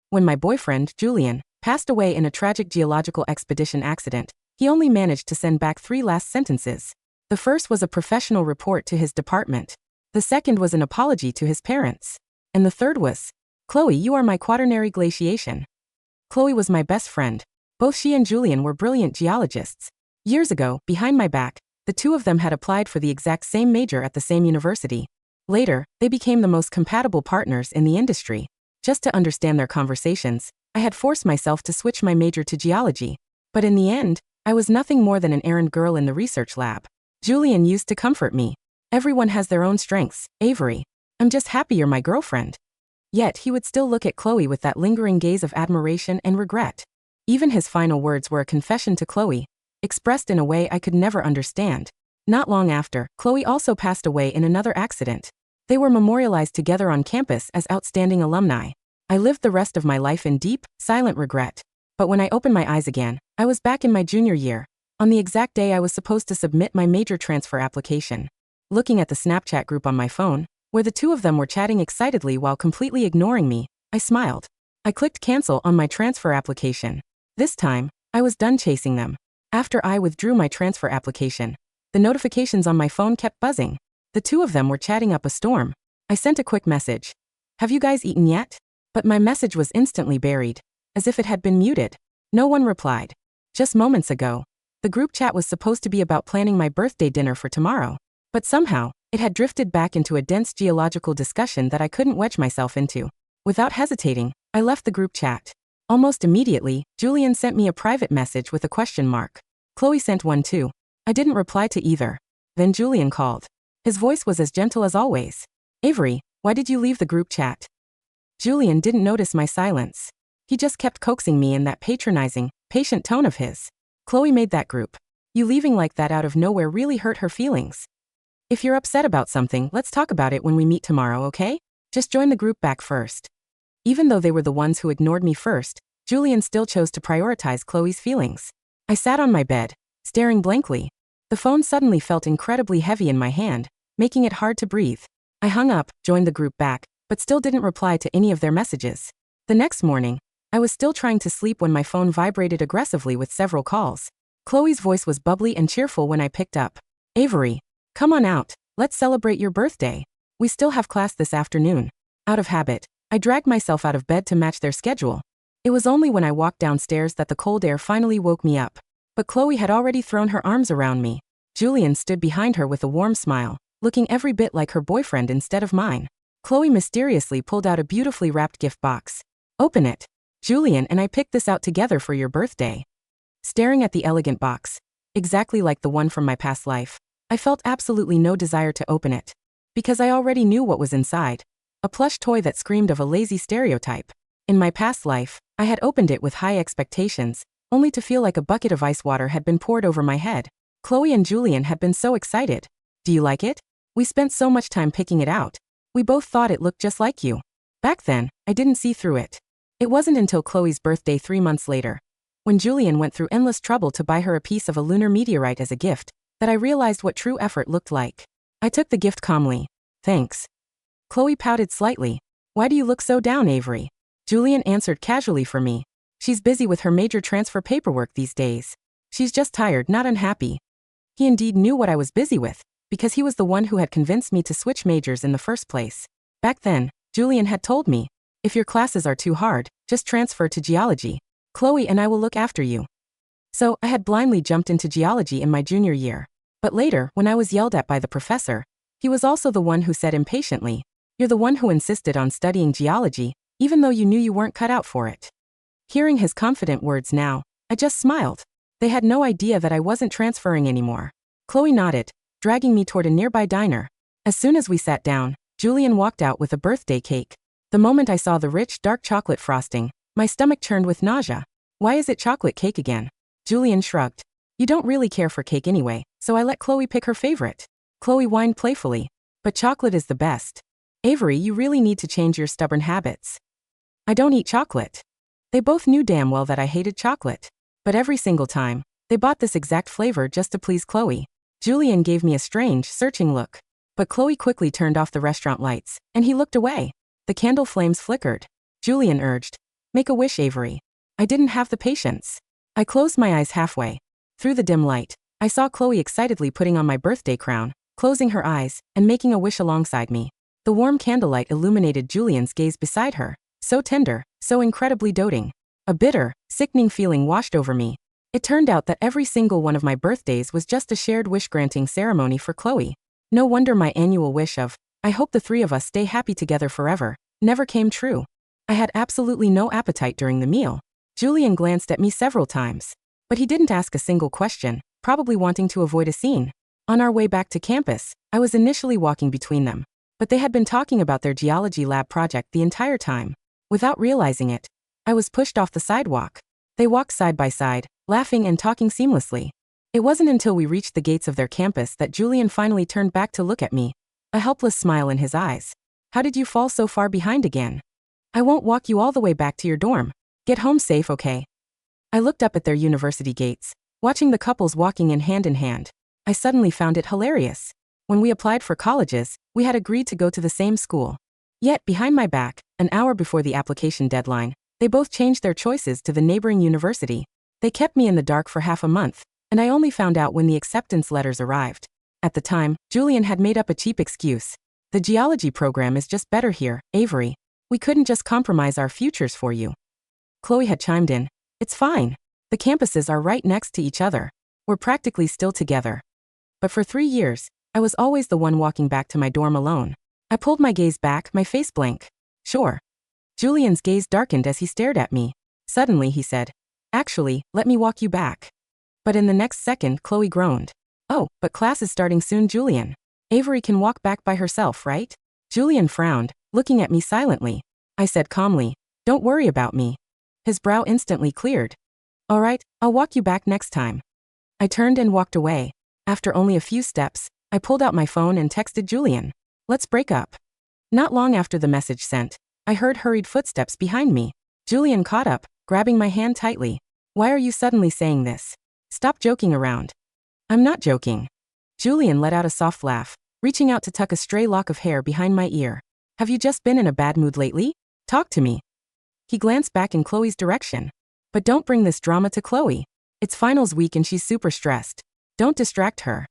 When my boyfriend, Julian, passed away in a tragic geological expedition accident, he only managed to send back 3 last sentences. The first was a professional report to his department. The second was an apology to his parents. And the third was, "Chloe, you are my Quaternary glaciation." Chloe was my best friend. Both she and Julian were brilliant geologists. Years ago, behind my back, the two of them had applied for the exact same major at the same university. Later, they became the most compatible partners in the industry. Just to understand their conversations, I had forced myself to switch my major to geology. But in the end, I was nothing more than an errand girl in the research lab. Julian used to comfort me. "Everyone has their own strengths, Avery. I'm just happy you're my girlfriend." Yet he would still look at Chloe with that lingering gaze of admiration and regret. Even his final words were a confession to Chloe, expressed in a way I could never understand. Not long after, Chloe also passed away in another accident. They were memorialized together on campus as outstanding alumni. I lived the rest of my life in deep, silent regret. But when I opened my eyes again, I was back in my junior year, on the exact day I was supposed to submit my major transfer application. Looking at the Snapchat group on my phone, where the two of them were chatting excitedly while completely ignoring me, I smiled. I clicked cancel on my transfer application. This time, I was done chasing them. After I withdrew my transfer application, the notifications on my phone kept buzzing. The two of them were chatting up a storm. I sent a quick message. "Have you guys eaten yet?" But my message was instantly buried, as if it had been muted. No one replied. Just moments ago, the group chat was supposed to be about planning my birthday dinner for tomorrow. But somehow, it had drifted back into a dense geological discussion that I couldn't wedge myself into. Without hesitating, I left the group chat. Almost immediately, Julian sent me a private message with a question mark. Chloe sent one too. I didn't reply to either. Then Julian called. His voice was as gentle as always. "Avery, why did you leave the group chat?" Julian didn't notice my silence. He just kept coaxing me in that patronizing, patient tone of his. "Chloe made that group. You leaving like that out of nowhere really hurt her feelings. If you're upset about something, let's talk about it when we meet tomorrow, okay? Just join the group back first." Even though they were the ones who ignored me first, Julian still chose to prioritize Chloe's feelings. I sat on my bed, staring blankly. The phone suddenly felt incredibly heavy in my hand, making it hard to breathe. I hung up, joined the group back, but still didn't reply to any of their messages. The next morning, I was still trying to sleep when my phone vibrated aggressively with several calls. Chloe's voice was bubbly and cheerful when I picked up. "Avery, come on out, let's celebrate your birthday. We still have class this afternoon." Out of habit, I dragged myself out of bed to match their schedule. It was only when I walked downstairs that the cold air finally woke me up. But Chloe had already thrown her arms around me. Julian stood behind her with a warm smile, looking every bit like her boyfriend instead of mine. Chloe mysteriously pulled out a beautifully wrapped gift box. "Open it. Julian and I picked this out together for your birthday." Staring at the elegant box, exactly like the one from my past life, I felt absolutely no desire to open it. Because I already knew what was inside. A plush toy that screamed of a lazy stereotype. In my past life, I had opened it with high expectations, only to feel like a bucket of ice water had been poured over my head. Chloe and Julian had been so excited. "Do you like it? We spent so much time picking it out. We both thought it looked just like you." Back then, I didn't see through it. It wasn't until Chloe's birthday 3 months later, when Julian went through endless trouble to buy her a piece of a lunar meteorite as a gift, that I realized what true effort looked like. I took the gift calmly. "Thanks." Chloe pouted slightly. "Why do you look so down, Avery?" Julian answered casually for me. "She's busy with her major transfer paperwork these days. She's just tired, not unhappy." He indeed knew what I was busy with, because he was the one who had convinced me to switch majors in the first place. Back then, Julian had told me, "If your classes are too hard, just transfer to geology. Chloe and I will look after you." So, I had blindly jumped into geology in my junior year. But later, when I was yelled at by the professor, he was also the one who said impatiently, "You're the one who insisted on studying geology, even though you knew you weren't cut out for it." Hearing his confident words now, I just smiled. They had no idea that I wasn't transferring anymore. Chloe nodded, dragging me toward a nearby diner. As soon as we sat down, Julian walked out with a birthday cake. The moment I saw the rich, dark chocolate frosting, my stomach churned with nausea. "Why is it chocolate cake again?" Julian shrugged. "You don't really care for cake anyway, so I let Chloe pick her favorite." Chloe whined playfully. "But chocolate is the best. Avery, you really need to change your stubborn habits." "I don't eat chocolate." They both knew damn well that I hated chocolate. But every single time, they bought this exact flavor just to please Chloe. Julian gave me a strange, searching look. But Chloe quickly turned off the restaurant lights, and he looked away. The candle flames flickered. Julian urged, Make a wish, Avery. I didn't have the patience. I closed my eyes halfway. Through the dim light, I saw Chloe excitedly putting on my birthday crown, closing her eyes, and making a wish alongside me. The warm candlelight illuminated Julian's gaze beside her, so tender, so incredibly doting. A bitter, sickening feeling washed over me. It turned out that every single one of my birthdays was just a shared wish-granting ceremony for Chloe. No wonder my annual wish of, "I hope the three of us stay happy together forever," never came true. I had absolutely no appetite during the meal. Julian glanced at me several times. But he didn't ask a single question, probably wanting to avoid a scene. On our way back to campus, I was initially walking between them. But they had been talking about their geology lab project the entire time. Without realizing it, I was pushed off the sidewalk. They walked side by side, laughing and talking seamlessly. It wasn't until we reached the gates of their campus that Julian finally turned back to look at me, a helpless smile in his eyes. "How did you fall so far behind again? I won't walk you all the way back to your dorm. Get home safe, okay?" I looked up at their university gates, watching the couples walking in hand. I suddenly found it hilarious. When we applied for colleges, we had agreed to go to the same school. Yet, behind my back, an hour before the application deadline, they both changed their choices to the neighboring university. They kept me in the dark for half a month, and I only found out when the acceptance letters arrived. At the time, Julian had made up a cheap excuse. "The geology program is just better here, Avery. We couldn't just compromise our futures for you." Chloe had chimed in. "It's fine. The campuses are right next to each other. We're practically still together." But for 3 years, I was always the one walking back to my dorm alone. I pulled my gaze back, my face blank. "Sure." Julian's gaze darkened as he stared at me. Suddenly he said, "Actually, let me walk you back." But in the next second, Chloe groaned. "Oh, but class is starting soon, Julian. Avery can walk back by herself, right?" Julian frowned, looking at me silently. I said calmly, "Don't worry about me." His brow instantly cleared. "All right, I'll walk you back next time." I turned and walked away. After only a few steps, I pulled out my phone and texted Julian. "Let's break up." Not long after the message sent, I heard hurried footsteps behind me. Julian caught up, grabbing my hand tightly. "Why are you suddenly saying this? Stop joking around." "I'm not joking." Julian let out a soft laugh, reaching out to tuck a stray lock of hair behind my ear. "Have you just been in a bad mood lately? Talk to me." He glanced back in Chloe's direction. "But don't bring this drama to Chloe. It's finals week and she's super stressed. Don't distract her."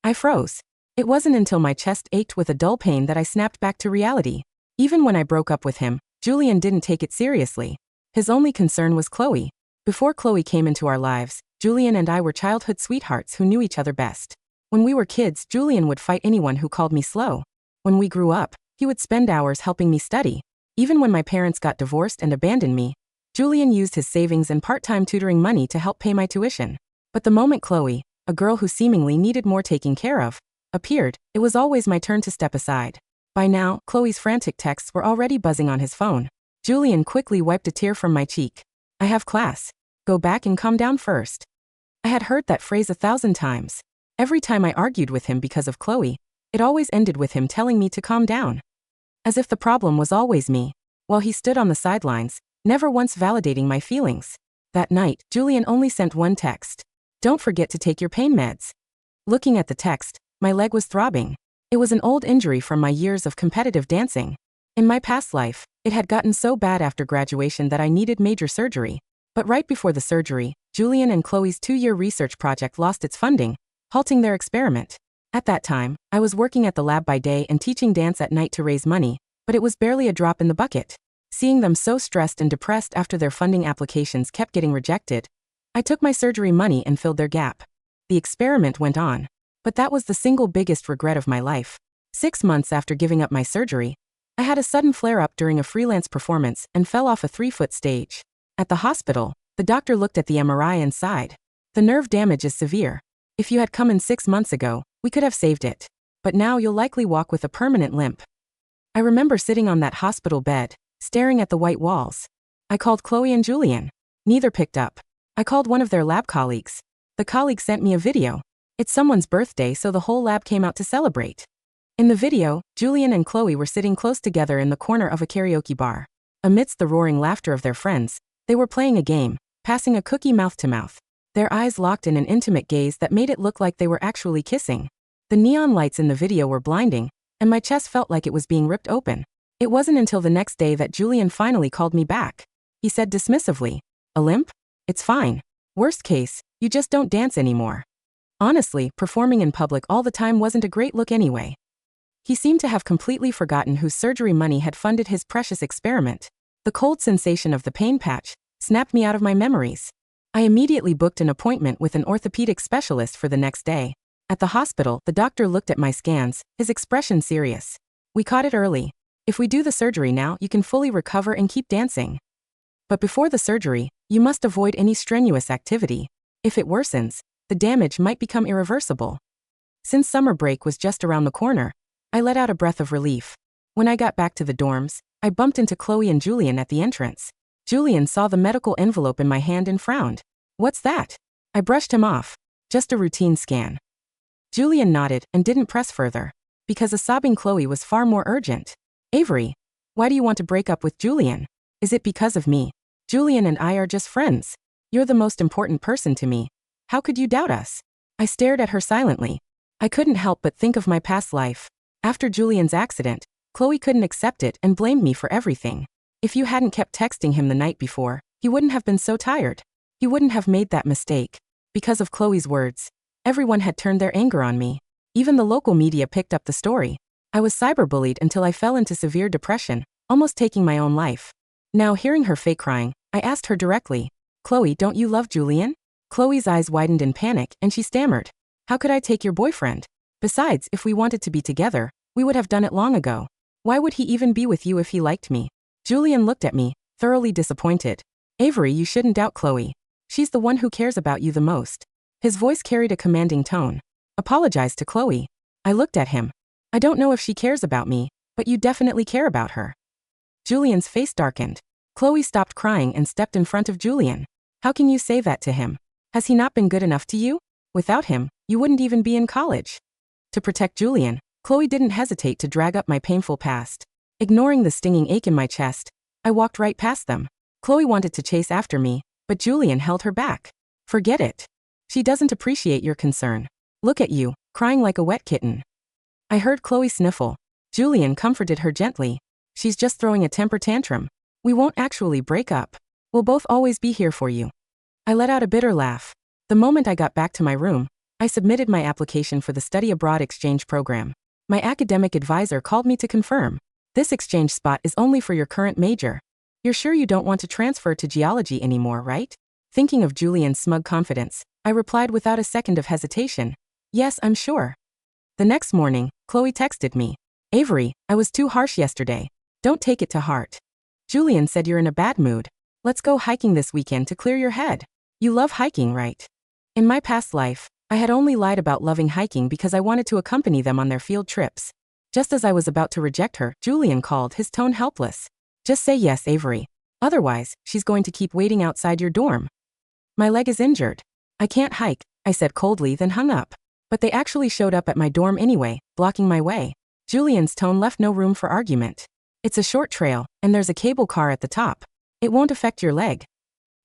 I froze. It wasn't until my chest ached with a dull pain that I snapped back to reality. Even when I broke up with him, Julian didn't take it seriously. His only concern was Chloe. Before Chloe came into our lives, Julian and I were childhood sweethearts who knew each other best. When we were kids, Julian would fight anyone who called me slow. When we grew up, he would spend hours helping me study. Even when my parents got divorced and abandoned me, Julian used his savings and part-time tutoring money to help pay my tuition. But the moment Chloe, a girl who seemingly needed more taking care of, appeared, it was always my turn to step aside. By now, Chloe's frantic texts were already buzzing on his phone. Julian quickly wiped a tear from my cheek. "I have class. Go back and calm down first." I had heard that phrase 1,000 times. Every time I argued with him because of Chloe, it always ended with him telling me to calm down. As if the problem was always me. While he stood on the sidelines, never once validating my feelings. That night, Julian only sent one text. "Don't forget to take your pain meds." Looking at the text, my leg was throbbing. It was an old injury from my years of competitive dancing. In my past life, it had gotten so bad after graduation that I needed major surgery. But right before the surgery, Julian and Chloe's 2-year research project lost its funding, halting their experiment. At that time, I was working at the lab by day and teaching dance at night to raise money, but it was barely a drop in the bucket. Seeing them so stressed and depressed after their funding applications kept getting rejected, I took my surgery money and filled their gap. The experiment went on. But that was the single biggest regret of my life. 6 months after giving up my surgery, I had a sudden flare-up during a freelance performance and fell off a 3-foot stage. At the hospital, the doctor looked at the MRI and sighed. "The nerve damage is severe. If you had come in 6 months ago, we could have saved it. But now you'll likely walk with a permanent limp." I remember sitting on that hospital bed, staring at the white walls. I called Chloe and Julian. Neither picked up. I called one of their lab colleagues. The colleague sent me a video. It's someone's birthday, so the whole lab came out to celebrate. In the video, Julian and Chloe were sitting close together in the corner of a karaoke bar. Amidst the roaring laughter of their friends, they were playing a game, passing a cookie mouth to mouth. Their eyes locked in an intimate gaze that made it look like they were actually kissing. The neon lights in the video were blinding, and my chest felt like it was being ripped open. It wasn't until the next day that Julian finally called me back. he said dismissively. A limp? It's fine. Worst case, you just don't dance anymore. Honestly, performing in public all the time wasn't a great look anyway. He seemed to have completely forgotten whose surgery money had funded his precious experiment. The cold sensation of the pain patch snapped me out of my memories. I immediately booked an appointment with an orthopedic specialist for the next day. At the hospital, the doctor looked at my scans, his expression serious. We caught it early. If we do the surgery now, you can fully recover and keep dancing. But before the surgery, you must avoid any strenuous activity. If it worsens, the damage might become irreversible. Since summer break was just around the corner, I let out a breath of relief. When I got back to the dorms, I bumped into Chloe and Julian at the entrance. Julian saw the medical envelope in my hand and frowned. What's that? I brushed him off. Just a routine scan. Julian nodded and didn't press further, because a sobbing Chloe was far more urgent. Avery, why do you want to break up with Julian? Is it because of me? Julian and I are just friends. You're the most important person to me. How could you doubt us? I stared at her silently. I couldn't help but think of my past life. After Julian's accident, Chloe couldn't accept it and blamed me for everything. If you hadn't kept texting him the night before, he wouldn't have been so tired. He wouldn't have made that mistake. Because of Chloe's words, everyone had turned their anger on me. Even the local media picked up the story. I was cyberbullied until I fell into severe depression, almost taking my own life. Now, hearing her fake crying, I asked her directly, Chloe, don't you love Julian? Chloe's eyes widened in panic and she stammered. How could I take your boyfriend? Besides, if we wanted to be together, we would have done it long ago. Why would he even be with you if he liked me? Julian looked at me, thoroughly disappointed. Avery, you shouldn't doubt Chloe. She's the one who cares about you the most. His voice carried a commanding tone. Apologize to Chloe. I looked at him. I don't know if she cares about me, but you definitely care about her. Julian's face darkened. Chloe stopped crying and stepped in front of Julian. How can you say that to him? Has he not been good enough to you? Without him, you wouldn't even be in college. To protect Julian, Chloe didn't hesitate to drag up my painful past. Ignoring the stinging ache in my chest, I walked right past them. Chloe wanted to chase after me, but Julian held her back. Forget it. She doesn't appreciate your concern. Look at you, crying like a wet kitten. I heard Chloe sniffle. Julian comforted her gently. She's just throwing a temper tantrum. We won't actually break up. We'll both always be here for you. I let out a bitter laugh. The moment I got back to my room, I submitted my application for the study abroad exchange program. My academic advisor called me to confirm. This exchange spot is only for your current major. You're sure you don't want to transfer to geology anymore, right? Thinking of Julian's smug confidence, I replied without a second of hesitation. Yes, I'm sure. The next morning, Chloe texted me. Avery, I was too harsh yesterday. Don't take it to heart. Julian said you're in a bad mood. Let's go hiking this weekend to clear your head. You love hiking, right? In my past life, I had only lied about loving hiking because I wanted to accompany them on their field trips. Just as I was about to reject her, Julian called, his tone helpless. Just say yes, Avery. Otherwise, she's going to keep waiting outside your dorm. My leg is injured. I can't hike, I said coldly, then hung up. But they actually showed up at my dorm anyway, blocking my way. Julian's tone left no room for argument. It's a short trail, and there's a cable car at the top. It won't affect your leg.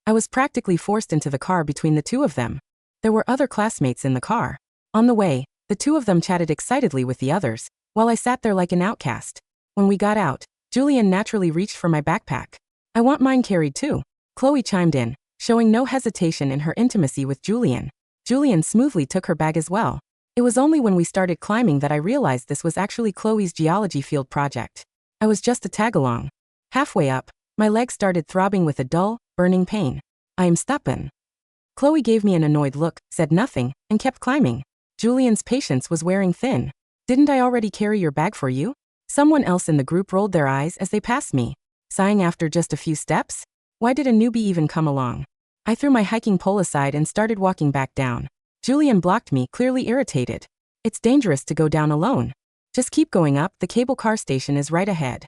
I was practically forced into the car between the two of them. There were other classmates in the car. On the way, the two of them chatted excitedly with the others, while I sat there like an outcast. When we got out, Julian naturally reached for my backpack. I want mine carried too. Chloe chimed in, showing no hesitation in her intimacy with Julian. Julian smoothly took her bag as well. It was only when we started climbing that I realized this was actually Chloe's geology field project. I was just a tag-along. Halfway up, my leg started throbbing with a dull, burning pain. I am stubborn. Chloe gave me an annoyed look, said nothing, and kept climbing. Julian's patience was wearing thin. Didn't I already carry your bag for you? Someone else in the group rolled their eyes as they passed me, sighing after just a few steps. Why did a newbie even come along? I threw my hiking pole aside and started walking back down. Julian blocked me, clearly irritated. It's dangerous to go down alone. Just keep going up, the cable car station is right ahead.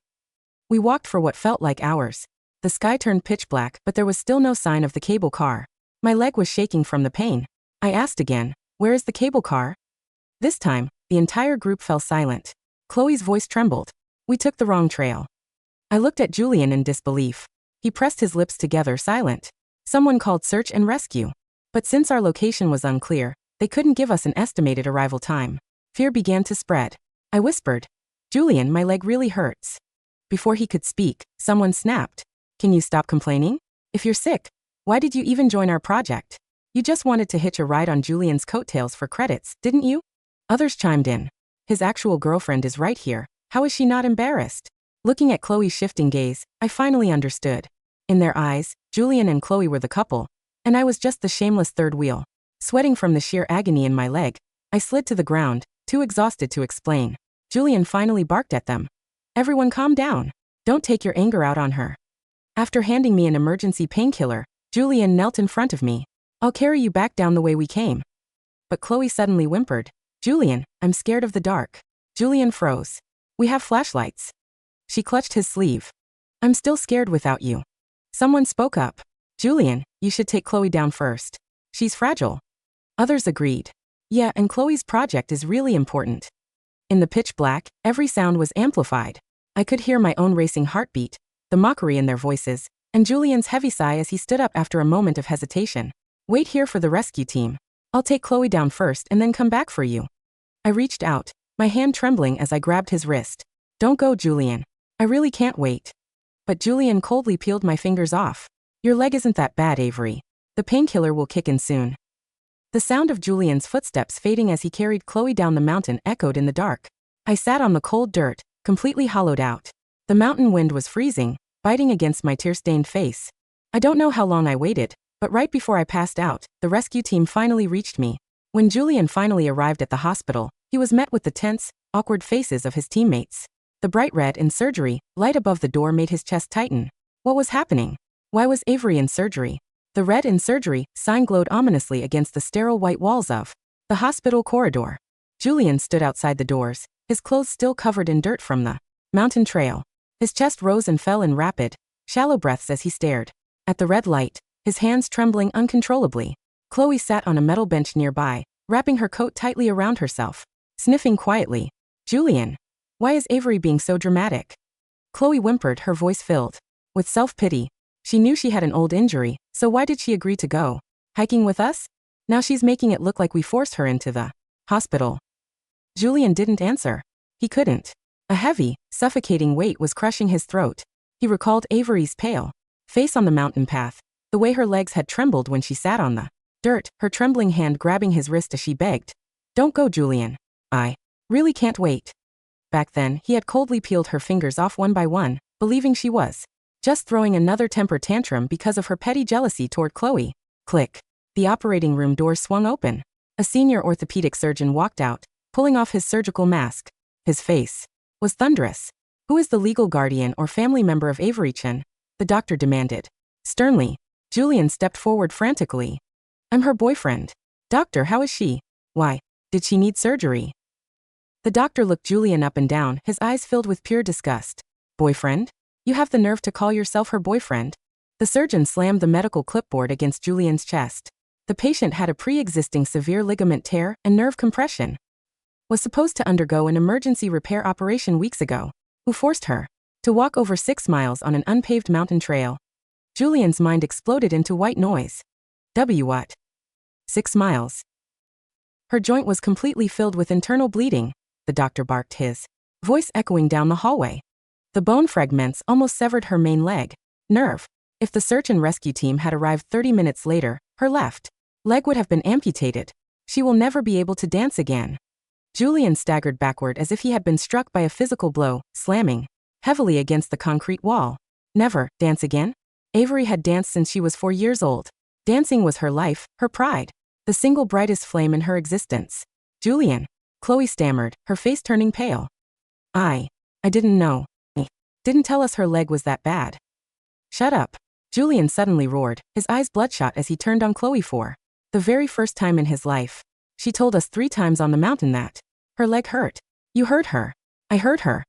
We walked for what felt like hours. The sky turned pitch black, but there was still no sign of the cable car. My leg was shaking from the pain. I asked again, where is the cable car? This time, the entire group fell silent. Chloe's voice trembled. We took the wrong trail. I looked at Julian in disbelief. He pressed his lips together, silent. Someone called search and rescue. But since our location was unclear, they couldn't give us an estimated arrival time. Fear began to spread. I whispered, Julian, my leg really hurts. Before he could speak, someone snapped. Can you stop complaining? If you're sick, why did you even join our project? You just wanted to hitch a ride on Julian's coattails for credits, didn't you? Others chimed in. His actual girlfriend is right here. How is she not embarrassed? Looking at Chloe's shifting gaze, I finally understood. In their eyes, Julian and Chloe were the couple, and I was just the shameless third wheel. Sweating from the sheer agony in my leg, I slid to the ground, too exhausted to explain. Julian finally barked at them. Everyone calm down. Don't take your anger out on her. After handing me an emergency painkiller, Julian knelt in front of me. I'll carry you back down the way we came. But Chloe suddenly whimpered. Julian, I'm scared of the dark. Julian froze. We have flashlights. She clutched his sleeve. I'm still scared without you. Someone spoke up. Julian, you should take Chloe down first. She's fragile. Others agreed. Yeah, and Chloe's project is really important. In the pitch black, every sound was amplified. I could hear my own racing heartbeat, the mockery in their voices, and Julian's heavy sigh as he stood up after a moment of hesitation. Wait here for the rescue team. I'll take Chloe down first and then come back for you. I reached out, my hand trembling as I grabbed his wrist. Don't go, Julian. I really can't wait. But Julian coldly peeled my fingers off. Your leg isn't that bad, Avery. The painkiller will kick in soon. The sound of Julian's footsteps fading as he carried Chloe down the mountain echoed in the dark. I sat on the cold dirt, completely hollowed out. The mountain wind was freezing, biting against my tear-stained face. I don't know how long I waited, but right before I passed out, the rescue team finally reached me. When Julian finally arrived at the hospital, he was met with the tense, awkward faces of his teammates. The bright red in surgery light above the door made his chest tighten. What was happening? Why was Avery in surgery? The red in surgery sign glowed ominously against the sterile white walls of the hospital corridor. Julian stood outside the doors, his clothes still covered in dirt from the mountain trail. His chest rose and fell in rapid, shallow breaths as he stared at the red light, his hands trembling uncontrollably. Chloe sat on a metal bench nearby, wrapping her coat tightly around herself, sniffing quietly. Julian, why is Avery being so dramatic? Chloe whimpered, her voice filled with self-pity. She knew she had an old injury, so why did she agree to go hiking with us? Now she's making it look like we forced her into the hospital. Julian didn't answer. He couldn't. A heavy, suffocating weight was crushing his throat. He recalled Avery's pale face on the mountain path, the way her legs had trembled when she sat on the dirt, her trembling hand grabbing his wrist as she begged. Don't go, Julian. I really can't wait. Back then, he had coldly peeled her fingers off one by one, believing she was just throwing another temper tantrum because of her petty jealousy toward Chloe. Click. The operating room door swung open. A senior orthopedic surgeon walked out, pulling off his surgical mask. His face was thunderous. Who is the legal guardian or family member of Avery Chen? The doctor demanded. Sternly. Julian stepped forward frantically. I'm her boyfriend. Doctor, how is she? Why did she need surgery? The doctor looked Julian up and down, his eyes filled with pure disgust. Boyfriend? You have the nerve to call yourself her boyfriend? The surgeon slammed the medical clipboard against Julian's chest. The patient had a pre-existing severe ligament tear and nerve compression. Was supposed to undergo an emergency repair operation weeks ago. Who forced her to walk over 6 miles on an unpaved mountain trail? Julian's mind exploded into white noise. What? 6 miles. Her joint was completely filled with internal bleeding, the doctor barked, his voice echoing down the hallway. The bone fragments almost severed her main leg. Nerve. If the search and rescue team had arrived 30 minutes later, her left leg would have been amputated. She will never be able to dance again. Julian staggered backward as if he had been struck by a physical blow, slamming heavily against the concrete wall. Never dance again? Avery had danced since she was 4 years old. Dancing was her life, her pride, the single brightest flame in her existence. Julian, Chloe stammered, her face turning pale. I didn't know. Didn't tell us her leg was that bad. Shut up. Julian suddenly roared, his eyes bloodshot as he turned on Chloe for the very first time in his life. She told us 3 times on the mountain that her leg hurt. You heard her. I heard her.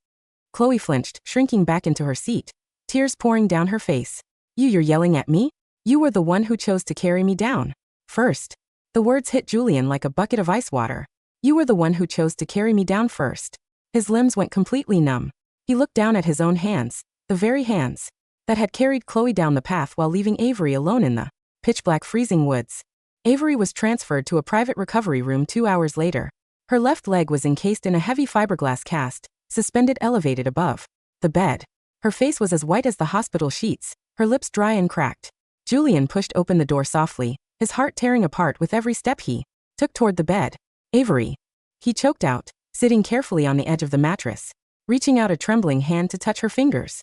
Chloe flinched, shrinking back into her seat, tears pouring down her face. You're yelling at me? You were the one who chose to carry me down first. The words hit Julian like a bucket of ice water. You were the one who chose to carry me down first. His limbs went completely numb. He looked down at his own hands, the very hands that had carried Chloe down the path while leaving Avery alone in the pitch-black freezing woods. Avery was transferred to a private recovery room 2 hours later. Her left leg was encased in a heavy fiberglass cast, suspended elevated above the bed. Her face was as white as the hospital sheets, her lips dry and cracked. Julian pushed open the door softly, his heart tearing apart with every step he took toward the bed. Avery. He choked out, sitting carefully on the edge of the mattress, reaching out a trembling hand to touch her fingers.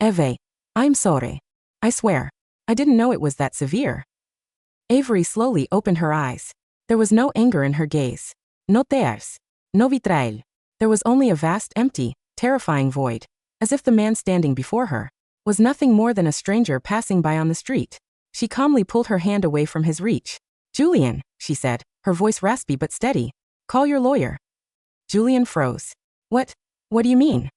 Eve. I'm sorry. I swear. I didn't know it was that severe. Avery slowly opened her eyes. There was no anger in her gaze. No tears. No betrayal. There was only a vast, empty, terrifying void, as if the man standing before her was nothing more than a stranger passing by on the street. She calmly pulled her hand away from his reach. Julian, she said, her voice raspy but steady. Call your lawyer. Julian froze. What do you mean?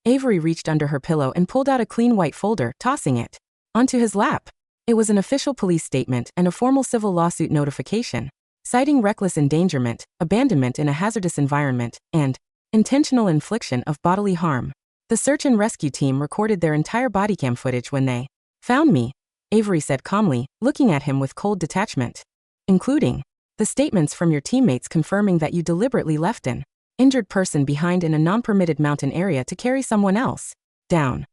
Avery reached under her pillow and pulled out a clean white folder, tossing it onto his lap. It was an official police statement and a formal civil lawsuit notification, citing reckless endangerment, abandonment in a hazardous environment, and intentional infliction of bodily harm. The search and rescue team recorded their entire bodycam footage when they found me, Avery said calmly, looking at him with cold detachment. Including the statements from your teammates confirming that you deliberately left an injured person behind in a non-permitted mountain area to carry someone else down.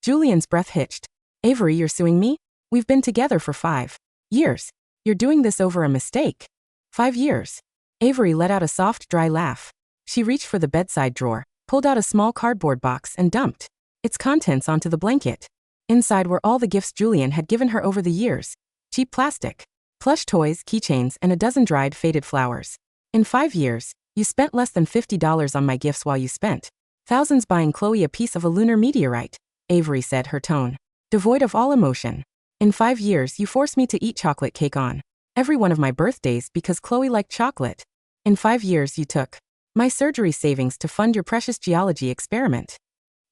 Julian's breath hitched. Avery, you're suing me? We've been together for 5 years. You're doing this over a mistake. 5 years. Avery let out a soft, dry laugh. She reached for the bedside drawer, pulled out a small cardboard box and dumped its contents onto the blanket. Inside were all the gifts Julian had given her over the years. Cheap plastic, plush toys, keychains, and a dozen dried, faded flowers. In 5 years, you spent less than $50 on my gifts while you spent thousands buying Chloe a piece of a lunar meteorite, Avery said, her tone devoid of all emotion. In 5 years, you forced me to eat chocolate cake on every one of my birthdays because Chloe liked chocolate. In 5 years, you took my surgery savings to fund your precious geology experiment.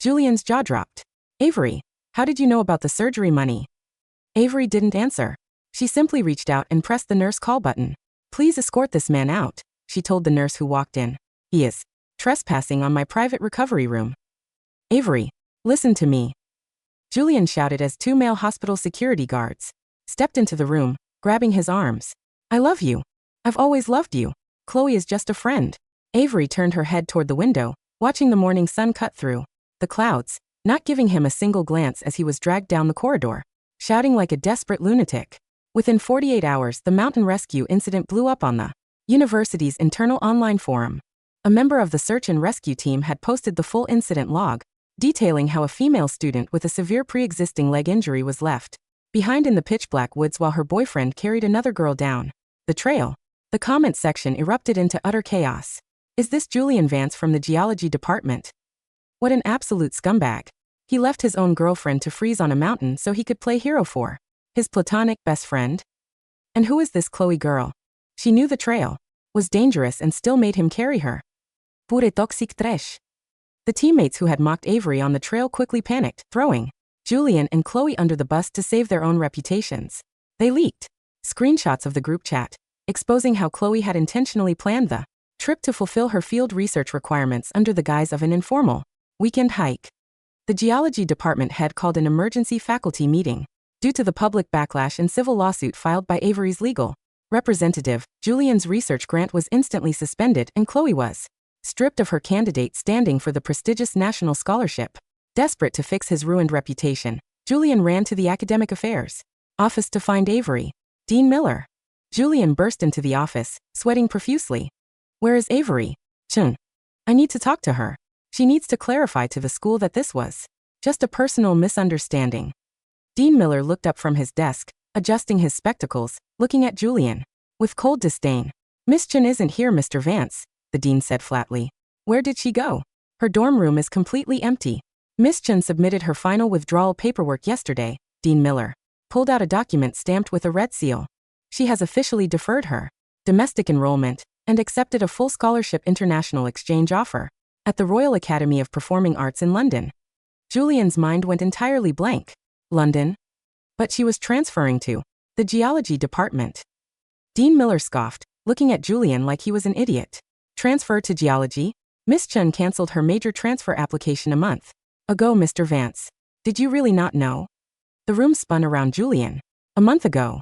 Julian's jaw dropped. Avery, how did you know about the surgery money? Avery didn't answer. She simply reached out and pressed the nurse call button. Please escort this man out, she told the nurse who walked in. He is trespassing on my private recovery room. Avery, listen to me. Julian shouted as 2 male hospital security guards stepped into the room, grabbing his arms. I love you. I've always loved you. Chloe is just a friend. Avery turned her head toward the window, watching the morning sun cut through the clouds, not giving him a single glance as he was dragged down the corridor, shouting like a desperate lunatic. Within 48 hours, the mountain rescue incident blew up on the university's internal online forum. A member of the search and rescue team had posted the full incident log, detailing how a female student with a severe pre-existing leg injury was left behind in the pitch-black woods while her boyfriend carried another girl down the trail. The comment section erupted into utter chaos. Is this Julian Vance from the geology department? What an absolute scumbag. He left his own girlfriend to freeze on a mountain so he could play hero for his platonic best friend? And who is this Chloe girl? She knew the trail was dangerous and still made him carry her. Pure toxic trash. The teammates who had mocked Avery on the trail quickly panicked, throwing Julian and Chloe under the bus to save their own reputations. They leaked screenshots of the group chat, exposing how Chloe had intentionally planned the trip to fulfill her field research requirements under the guise of an informal weekend hike. The geology department had called an emergency faculty meeting due to the public backlash and civil lawsuit filed by Avery's legal representative. Julian's research grant was instantly suspended and Chloe was stripped of her candidate standing for the prestigious national scholarship. Desperate to fix his ruined reputation, Julian ran to the academic affairs office to find Avery. Dean Miller. Julian burst into the office, sweating profusely. Where is Avery? Chun. I need to talk to her. She needs to clarify to the school that this was just a personal misunderstanding. Dean Miller looked up from his desk, adjusting his spectacles, looking at Julian with cold disdain. Miss Chun isn't here, Mr. Vance, the dean said flatly. Where did she go? Her dorm room is completely empty. Miss Chun submitted her final withdrawal paperwork yesterday. Dean Miller pulled out a document stamped with a red seal. She has officially deferred her domestic enrollment and accepted a full scholarship international exchange offer at the Royal Academy of Performing Arts in London. Julian's mind went entirely blank. London? But she was transferring to the geology department. Dean Miller scoffed, looking at Julian like he was an idiot. Transfer to geology? Miss Chun canceled her major transfer application a month ago, Mr. Vance. Did you really not know? The room spun around Julian. A month ago.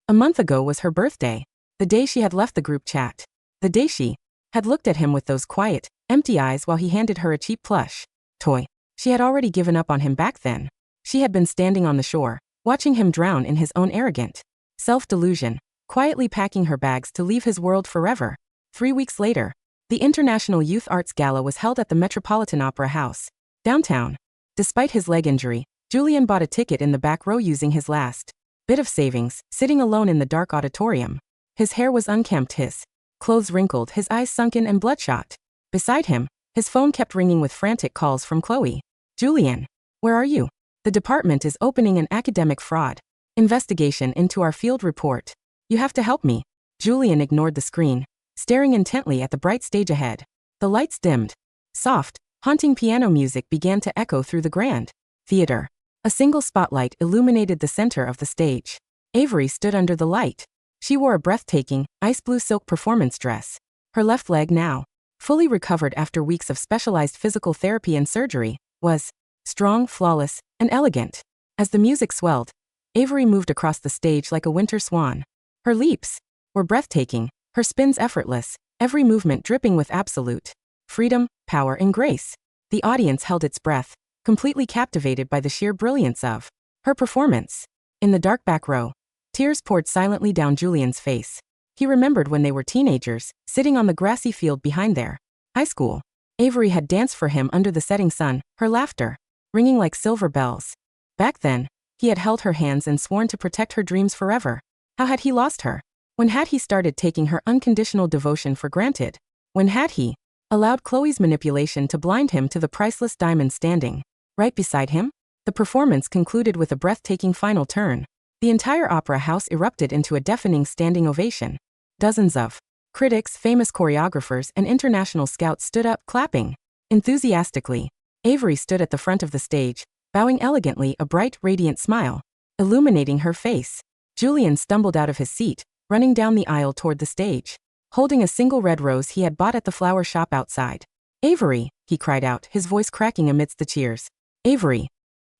A month ago was her birthday. The day she had left the group chat. The day she had looked at him with those quiet, empty eyes while he handed her a cheap plush toy. She had already given up on him back then. She had been standing on the shore, watching him drown in his own arrogant self-delusion, quietly packing her bags to leave his world forever. 3 weeks later, the International Youth Arts Gala was held at the Metropolitan Opera House, downtown. Despite his leg injury, Julian bought a ticket in the back row using his last bit of savings, sitting alone in the dark auditorium. His hair was unkempt, his clothes wrinkled, his eyes sunken and bloodshot. Beside him, his phone kept ringing with frantic calls from Chloe. Julian, where are you? The department is opening an academic fraud investigation into our field report. You have to help me. Julian ignored the screen, staring intently at the bright stage ahead. The lights dimmed. Soft, haunting piano music began to echo through the grand theater. A single spotlight illuminated the center of the stage. Avery stood under the light. She wore a breathtaking, ice blue silk performance dress. Her left leg, now fully recovered after weeks of specialized physical therapy and surgery, was strong, flawless, and elegant. As the music swelled, Avery moved across the stage like a winter swan. Her leaps were breathtaking, her spins effortless, every movement dripping with absolute freedom, power, and grace. The audience held its breath, completely captivated by the sheer brilliance of her performance. In the dark back row, tears poured silently down Julian's face. He remembered when they were teenagers, sitting on the grassy field behind their high school. Avery had danced for him under the setting sun, her laughter ringing like silver bells. Back then, he had held her hands and sworn to protect her dreams forever. How had he lost her? When had he started taking her unconditional devotion for granted? When had he allowed Chloe's manipulation to blind him to the priceless diamond standing right beside him? The performance concluded with a breathtaking final turn. The entire opera house erupted into a deafening standing ovation. Dozens of critics, famous choreographers, and international scouts stood up, clapping enthusiastically. Avery stood at the front of the stage, bowing elegantly, a bright, radiant smile illuminating her face. Julian stumbled out of his seat, running down the aisle toward the stage, holding a single red rose he had bought at the flower shop outside. Avery, he cried out, his voice cracking amidst the cheers. Avery.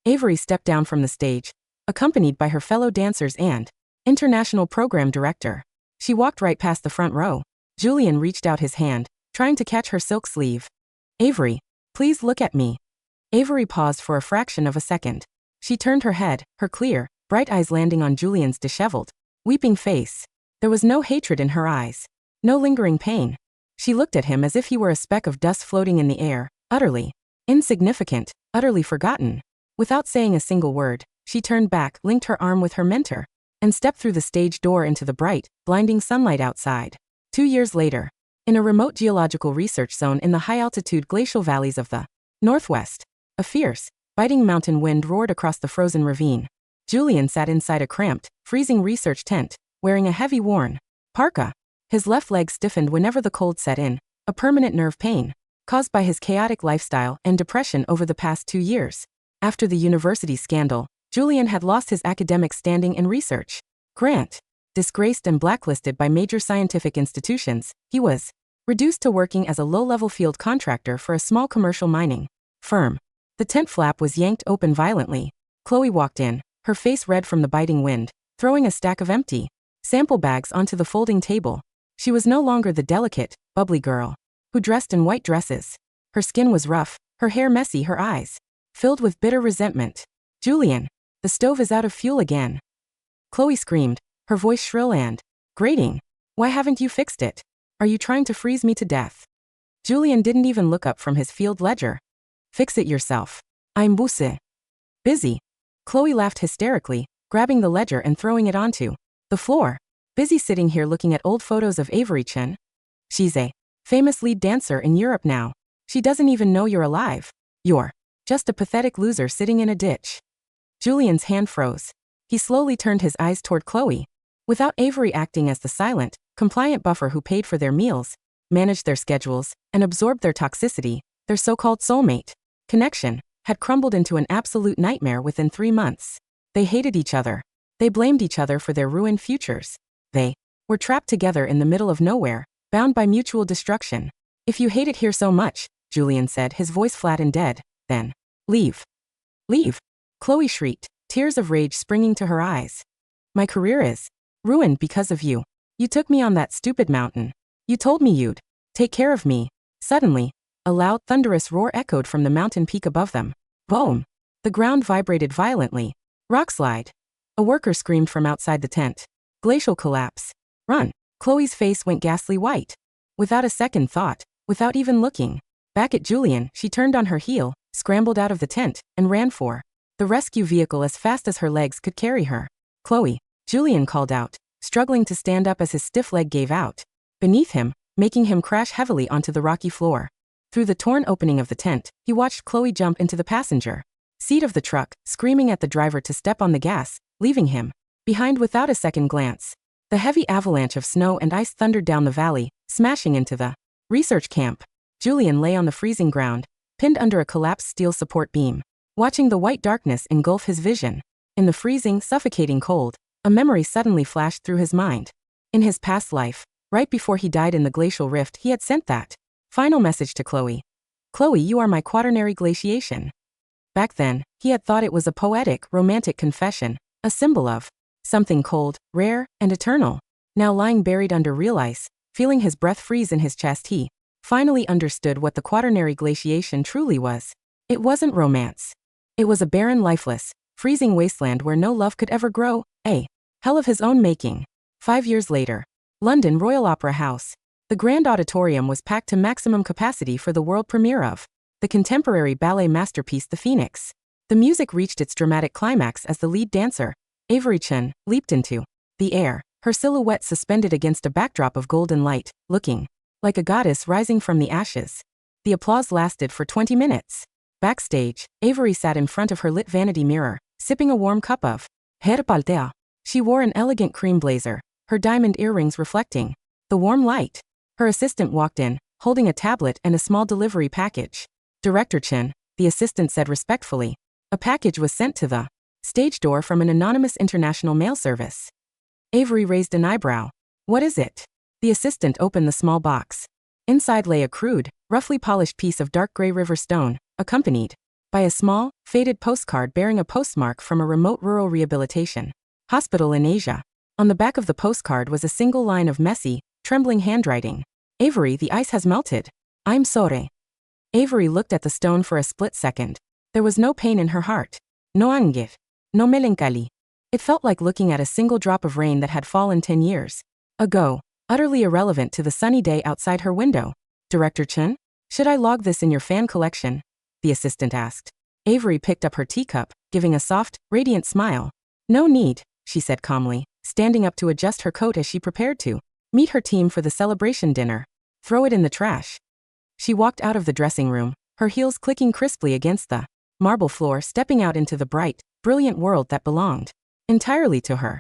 Avery stepped down from the stage, accompanied by her fellow dancers and international program director. She walked right past the front row. Julian reached out his hand, trying to catch her silk sleeve. Avery, please look at me. Avery paused for a fraction of a second. She turned her head, her clear, bright eyes landing on Julian's disheveled, weeping face. There was no hatred in her eyes, no lingering pain. She looked at him as if he were a speck of dust floating in the air, utterly insignificant, utterly forgotten. Without saying a single word, she turned back, linked her arm with her mentor, and stepped through the stage door into the bright, blinding sunlight outside. 2 years later, in a remote geological research zone in the high-altitude glacial valleys of the Northwest, a fierce, biting mountain wind roared across the frozen ravine. Julian sat inside a cramped, freezing research tent, wearing a heavy worn parka. His left leg stiffened whenever the cold set in, a permanent nerve pain, caused by his chaotic lifestyle and depression over the past 2 years. After the university scandal, Julian had lost his academic standing in research. Disgraced and blacklisted by major scientific institutions, he was reduced to working as a low-level field contractor for a small commercial mining firm. The tent flap was yanked open violently. Chloe walked in, her face red from the biting wind, throwing a stack of empty sample bags onto the folding table. She was no longer the delicate, bubbly girl who dressed in white dresses. Her skin was rough, her hair messy, her eyes filled with bitter resentment. Julian, the stove is out of fuel again. Chloe screamed, her voice shrill and grating. Why haven't you fixed it? Are you trying to freeze me to death? Julian didn't even look up from his field ledger. Fix it yourself. I'm busy. Chloe laughed hysterically, grabbing the ledger and throwing it onto the floor. Busy sitting here looking at old photos of Avery Chen? She's a famous lead dancer in Europe now. She doesn't even know you're alive. You're just a pathetic loser sitting in a ditch. Julian's hand froze. He slowly turned his eyes toward Chloe. Without Avery acting as the silent, compliant buffer who paid for their meals, managed their schedules, and absorbed their toxicity, their so-called soulmate connection had crumbled into an absolute nightmare within 3 months. They hated each other. They blamed each other for their ruined futures. They were trapped together in the middle of nowhere, bound by mutual destruction. If you hate it here so much, Julian said, his voice flat and dead, then leave. Leave. Chloe shrieked, tears of rage springing to her eyes. My career is ruined because of you. You took me on that stupid mountain. You told me you'd take care of me. Suddenly, a loud, thunderous roar echoed from the mountain peak above them. Boom! The ground vibrated violently. Rock slide. A worker screamed from outside the tent. Glacial collapse. Run. Chloe's face went ghastly white. Without a second thought, without even looking back at Julian, she turned on her heel, scrambled out of the tent, and ran for the rescue vehicle as fast as her legs could carry her. Chloe, Julian called out, struggling to stand up as his stiff leg gave out beneath him, making him crash heavily onto the rocky floor. Through the torn opening of the tent, he watched Chloe jump into the passenger seat of the truck, screaming at the driver to step on the gas, leaving him behind without a second glance. The heavy avalanche of snow and ice thundered down the valley, smashing into the research camp. Julian lay on the freezing ground, pinned under a collapsed steel support beam, watching the white darkness engulf his vision. In the freezing, suffocating cold, a memory suddenly flashed through his mind. In his past life, right before he died in the glacial rift, he had sent that final message to Chloe. Chloe, you are my Quaternary glaciation. Back then, he had thought it was a poetic, romantic confession, a symbol of something cold, rare, and eternal. Now lying buried under real ice, feeling his breath freeze in his chest, he finally understood what the Quaternary glaciation truly was. It wasn't romance. It was a barren, lifeless, freezing wasteland where no love could ever grow, a hell of his own making. 5 years later, London Royal Opera House. The grand auditorium was packed to maximum capacity for the world premiere of the contemporary ballet masterpiece The Phoenix. The music reached its dramatic climax as the lead dancer, Avery Chen, leaped into the air, her silhouette suspended against a backdrop of golden light, looking like a goddess rising from the ashes. The applause lasted for 20 minutes. Backstage, Avery sat in front of her lit vanity mirror, sipping a warm cup of herbaltea. She wore an elegant cream blazer, her diamond earrings reflecting the warm light. Her assistant walked in, holding a tablet and a small delivery package. Director Chen, the assistant said respectfully. A package was sent to the stage door from an anonymous international mail service. Avery raised an eyebrow. What is it? The assistant opened the small box. Inside lay a crude, roughly polished piece of dark gray river stone, accompanied by a small, faded postcard bearing a postmark from a remote rural rehabilitation hospital in Asia. On the back of the postcard was a single line of messy, trembling handwriting. Avery, the ice has melted. I'm sorry. Avery looked at the stone for a split second. There was no pain in her heart. No anger. No melancholy. It felt like looking at a single drop of rain that had fallen 10 years ago, utterly irrelevant to the sunny day outside her window. Director Chen, should I log this in your fan collection? The assistant asked. Avery picked up her teacup, giving a soft, radiant smile. No need, she said calmly, standing up to adjust her coat as she prepared to meet her team for the celebration dinner. Throw it in the trash. She walked out of the dressing room, her heels clicking crisply against the marble floor, stepping out into the bright, brilliant world that belonged entirely to her.